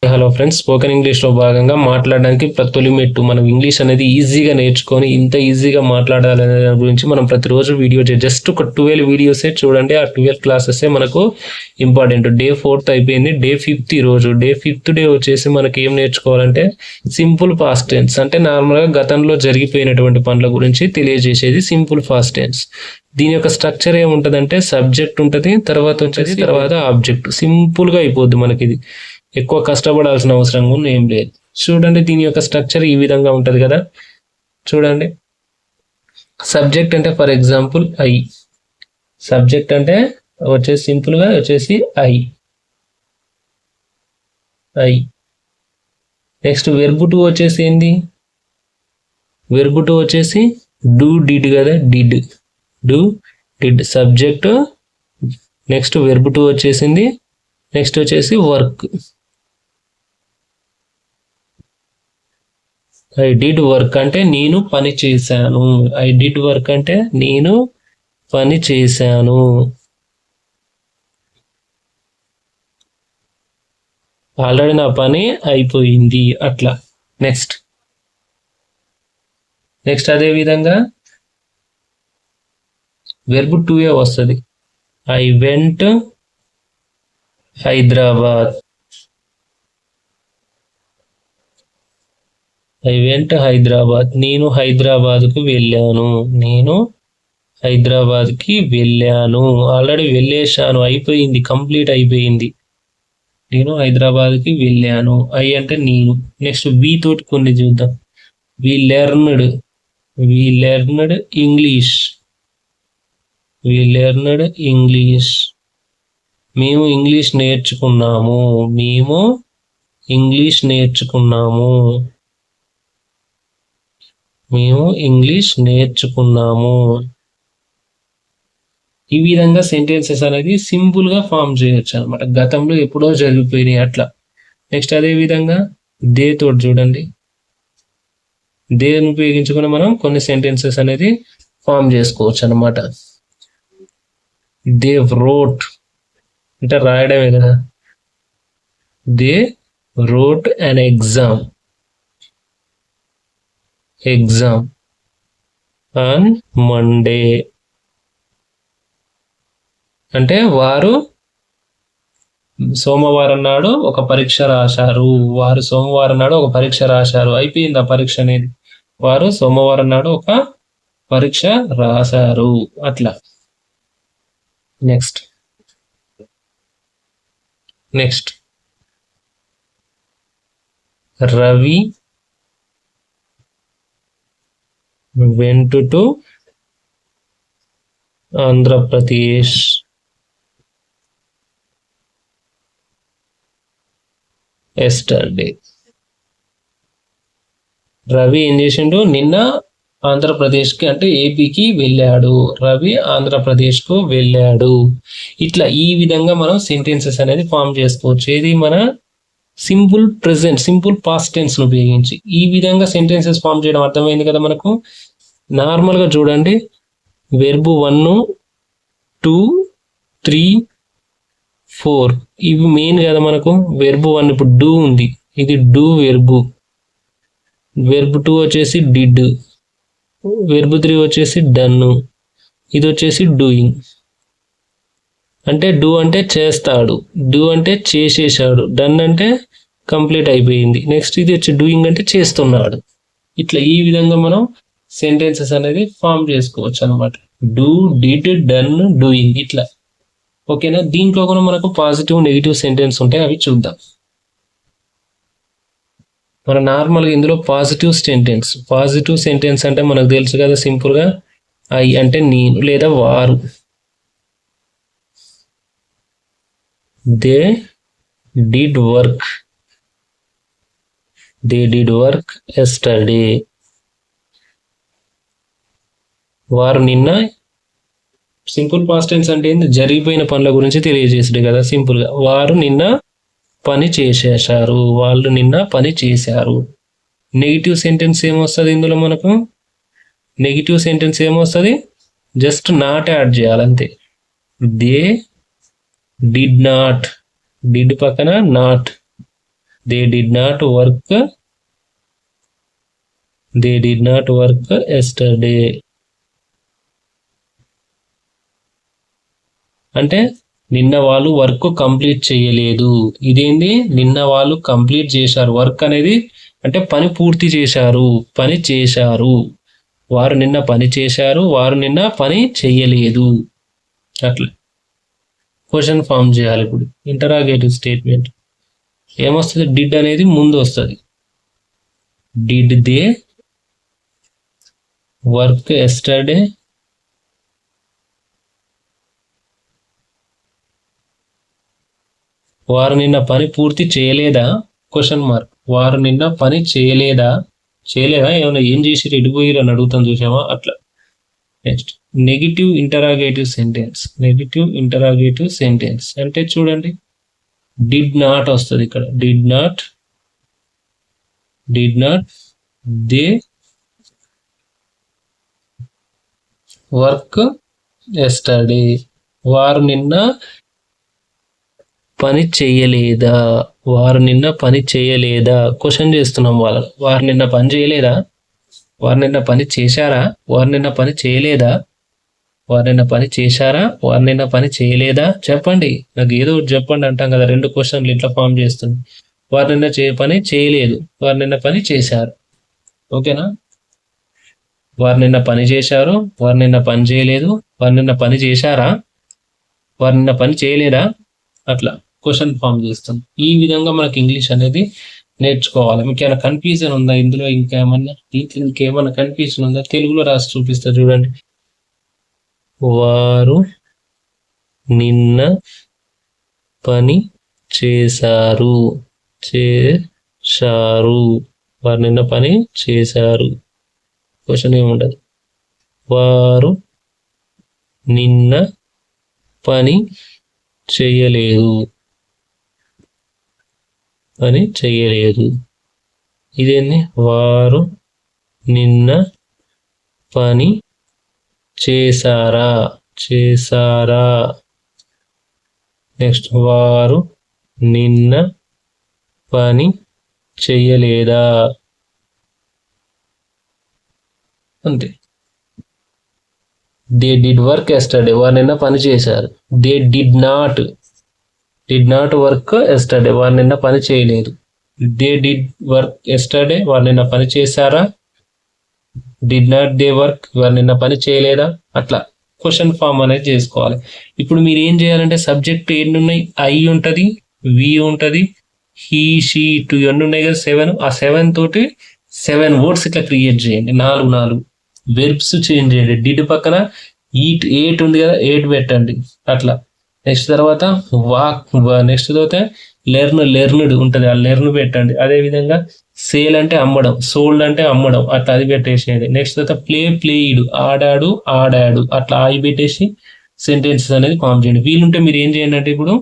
Hello friends, spoken ఇంగ్లీష్లో భాగంగా మాట్లాడడానికి తొలి మెట్టు మనం ఇంగ్లీష్ అనేది ఈజీగా నేర్చుకొని ఇంత ఈజీగా మాట్లాడాలనే దాని గురించి మనం ప్రతిరోజు వీడియో జస్ట్ ఒక 12 వీడియోసే చూడండి. ఆ 12 క్లాసెసే మనకు ఇంపార్టెంట్. డే 4th అయిపోయింది, డే 5th ఈరోజు. డే 5th డే వచ్చేసి మనకి ఏం నేర్చుకోవాలంటే సింపుల్ పాస్ట్ టెన్స్, అంటే నార్మల్గా గతంలో జరిగిపోయినటువంటి పనుల గురించి తెలియజేసేది సింపుల్ పాస్ట్ టెన్స్. దీని యొక్క స్ట్రక్చర్ ఏముంటుందంటే సబ్జెక్ట్ ఉంటుంది, తర్వాత ఆబ్జెక్ట్. సింపుల్గా అయిపోద్ది మనకి. ఇది ఎక్కువ కష్టపడాల్సిన అవసరం కూడా ఏం లేదు. చూడండి, దీని యొక్క స్ట్రక్చర్ ఈ విధంగా ఉంటుంది కదా. చూడండి, సబ్జెక్ట్ అంటే ఫర్ ఎగ్జాంపుల్ ఐ. సబ్జెక్ట్ అంటే వచ్చేసి సింపుల్గా వచ్చేసి ఐ. నెక్స్ట్ వెర్బ్ టు వచ్చేసి ఏంది? వెర్బ్ టు వచ్చేసి డూ డిడ్ కదా, did. Do did subject. Next verb to వచ్చేసింది. నెక్స్ట్ వచ్చేసి వర్క్. ఐ డిడ్ వర్క్ అంటే నేను పని చేశాను. ఐ డిడ్ వర్క్ అంటే నేను పని చేశాను. ఆల్రెడీ నా పని అయిపోయింది అట్లా. నెక్స్ట్ అదే విధంగా వెర్బ్ టు ఏ వస్తుంది. I went Hyderabad. I went Hyderabad నేను హైదరాబాద్కు వెళ్ళాను. నేను హైదరాబాద్కి వెళ్ళాను. ఆల్రెడీ వెళ్ళేశాను, అయిపోయింది, కంప్లీట్ అయిపోయింది. నేను హైదరాబాద్కి వెళ్ళాను. ఐ అంటే నేను. నెక్స్ట్ వి తోటి కొన్ని చూద్దాం. వి లెర్న్డ్ ఇంగ్లీష్. మేము ఇంగ్లీష్ నేర్చుకున్నాము. ఈ విధంగా సెంటెన్సెస్ అనేది సింపుల్ గా ఫామ్ చేయొచ్చు అనమాట. గతంలో ఎప్పుడో జరిగిపోయినాయి అట్లా. నెక్స్ట్ అదే విధంగా దే తోటి చూడండి. దేని ఉపయోగించుకుని మనం కొన్ని సెంటెన్సెస్ అనేది ఫామ్ చేసుకోవచ్చు అనమాట. దే రోట్ అంటే రాయడమే కదా. They wrote an exam on Monday అంటే వారు సోమవారం నాడు ఒక పరీక్ష రాశారు. అయిపోయింది ఆ పరీక్ష అనేది. వారు సోమవారం నాడు ఒక పరీక్ష రాశారు అట్లా. Next Ravi went to Andhra Pradesh. Yesterday. Ravi ఏం చేసిండు? నిన్న ఆంధ్రప్రదేశ్కి అంటే ఏపీకి వెళ్ళాడు. రవి ఆంధ్రప్రదేశ్కు వెళ్ళాడు. ఇట్లా ఈ విధంగా మనం సెంటెన్సెస్ అనేది ఫామ్ చేసుకోవచ్చు. ఇది మన సింపుల్ పాస్ట్ టెన్స్ ను ఉపయోగించి ఈ విధంగా సెంటెన్సెస్ ఫామ్ చేయడం అర్థమైంది కదా మనకు. నార్మల్గా చూడండి, వెర్బ్ 1, 2, 3, 4 ఇవి మెయిన్ కదా మనకు. వెర్బ్ 1 ఇప్పుడు డూ ఉంది, ఇది డూ వెర్బ్. వెర్బ్ 2 వచ్చేసి డిడ్. వెర్బ్ 3 వచ్చేసి డన్. ఇది వచ్చేసి డూయింగ్. అంటే డూ అంటే చేస్తాడు, డూ అంటే చేసేసాడు, డన్ అంటే కంప్లీట్ అయిపోయింది. నెక్స్ట్ ఇది వచ్చి డూయింగ్ అంటే చేస్తున్నాడు. ఇట్లా ఈ విధంగా మనం సెంటెన్సెస్ అనేది ఫామ్ చేసుకోవచ్చు అనమాట. డూ, డిడ్, డన్, డూయింగ్ ఇట్లా. ఓకేనా? దీంట్లో కూడా మనకు పాజిటివ్, నెగిటివ్ సెంటెన్స్ ఉంటాయి, అవి చూద్దాం. మన నార్మల్గా ఇందులో పాజిటివ్ సెంటెన్స్ అంటే మనకు తెలుసు కదా, సింపుల్గా ఐ అంటే నేను లేదా వారు. They did work yesterday. వారు నిన్న. సింపుల్ పాస్ట్ టెన్స్ అంటే ఏంది? జరిగిపోయిన పనుల గురించి తెలియజేసాడు కదా సింపుల్గా. వారు నిన్న పని చేసేసారు. వాళ్ళు నిన్న పని చేశారు. నెగిటివ్ సెంటెన్స్ ఏమొస్తుంది ఇందులో మనకు? జస్ట్ నాట్ యాడ్ చేయాలంతే. They did not. డిడ్ పక్కన not. They did not work yesterday. అంటే నిన్న వాళ్ళు వర్క్ కంప్లీట్ చేయలేదు. ఇదేంది, నిన్న వాళ్ళు కంప్లీట్ చేశారు. వర్క్ అనేది అంటే పని పూర్తి చేశారు, పని చేశారు. వారు నిన్న పని చేశారు, వారు నిన్న పని చెయ్యలేదు. అట్లా క్వశ్చన్ ఫామ్ చేయాలి. ఇప్పుడు ఇంటరాగేటివ్ స్టేట్మెంట్ ఏమొస్తుంది, డిడ్ అనేది ముందు వస్తుంది. Did they work yesterday? వారు నిన్న పని పూర్తి చేయలేదా? Question mark. వారు నిన్న పని చేయలేదా ఏమైనా ఏం చేసి ఎడిపోయారు అని అడుగుతాం చూసామా, అట్లా. నెక్స్ట్ నెగిటివ్ ఇంటరాగేటివ్ సెంటెన్స్ అంటే చూడండి, డిడ్ నాట్ వస్తుంది ఇక్కడ. Did not they work yesterday? వారు నిన్న పని చేయలేదా? క్వశ్చన్ చేస్తున్నాం వాళ్ళని. వారు నిన్న పని చేయలేదా? వారు నిన్న పని చేశారా? వారు నిన్న పని చేయలేదా? వారు నిన్న పని చేశారా? వారు నిన్న పని చేయలేదా? చెప్పండి, నాకు ఏదో ఒకటి చెప్పండి అంటాం కదా. 2 క్వశ్చన్లు ఇట్లా ఫామ్ చేస్తుంది. వారు నిన్న పని చేయలేదు, వారు నిన్న పని చేశారు. ఓకేనా? వారు నిన్న పని చేశారు, వారు నిన్న పని చేయలేదు. వారు నిన్న పని చేశారా? వారు నిన్న పని చేయలేదా? అట్లా క్వశ్చన్ ఫామ్ చేస్తాం. ఈ విధంగా మనకి ఇంగ్లీష్ అనేది నేర్చుకోవాలి. మీకు ఏమైనా కన్ఫ్యూజన్ ఉందా ఇందులో? ఇంకేమన్నా కన్ఫ్యూజన్ ఉందా? తెలుగులో రాసి చూపిస్తా చూడండి. వారు నిన్న పని చేశారు. వారు నిన్న పని చేశారు. క్వశ్చన్ ఏముండదు. వారు నిన్న పని చేయలేదు. ఇదేంది, వారు నిన్న పని చేశారా? నెక్స్ట్, వారు నిన్న పని చెయ్యలేదా? అంతే. They did work yesterday? వారు నిన్న పని చేశారు. They did not work yesterday? వారు నిన్న పని చేయలేదు. They did work yesterday? వారు నిన్న పని చేశారా? Did not they work? వారు నిన్న పని చేయలేదా? అట్లా క్వశ్చన్ ఫామ్ అనేది చేసుకోవాలి. ఇప్పుడు మీరు ఏం చేయాలంటే, సబ్జెక్ట్ ఎన్ని ఉన్నాయి? ఐ ఉంటుంది, వి ఉంటుంది, హీ, షీ, టు, ఎన్ని ఉన్నాయి కదా, 7. ఆ 7 తోటి 7 వర్డ్స్ ఇట్లా క్రియేట్ చేయండి. 4 వెర్బ్స్ చేంజ్ చేయండి. డిడ్ పక్కన 8 ఉంది కదా, 8 పెట్టండి. అట్లా నెక్స్ట్ తర్వాత వాక్, నెక్స్ట్ తర్వాత లెర్న్డ్ ఉంటుంది, ఆ లెర్న్ పెట్టండి. అదేవిధంగా సేల్ అంటే అమ్మడం, సోల్డ్ అంటే అమ్మడం, అట్లా అది పెట్టేసేయండి. నెక్స్ట్ తర్వాత ప్లేయిడ్, ఆడాడు. అట్లా ఆయి పెట్టేసి సెంటెన్సెస్ అనేది ఫామ్ చేయండి. వీలుంటే మీరు ఏం చేయండి అంటే, ఇప్పుడు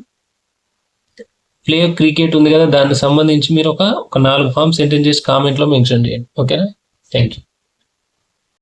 క్రికెట్ ఉంది కదా, దానికి సంబంధించి మీరు ఒక 4 ఫామ్ సెంటెన్స్ చేసి కామెంట్లో మెన్షన్ చేయండి. ఓకేనా? Thank you.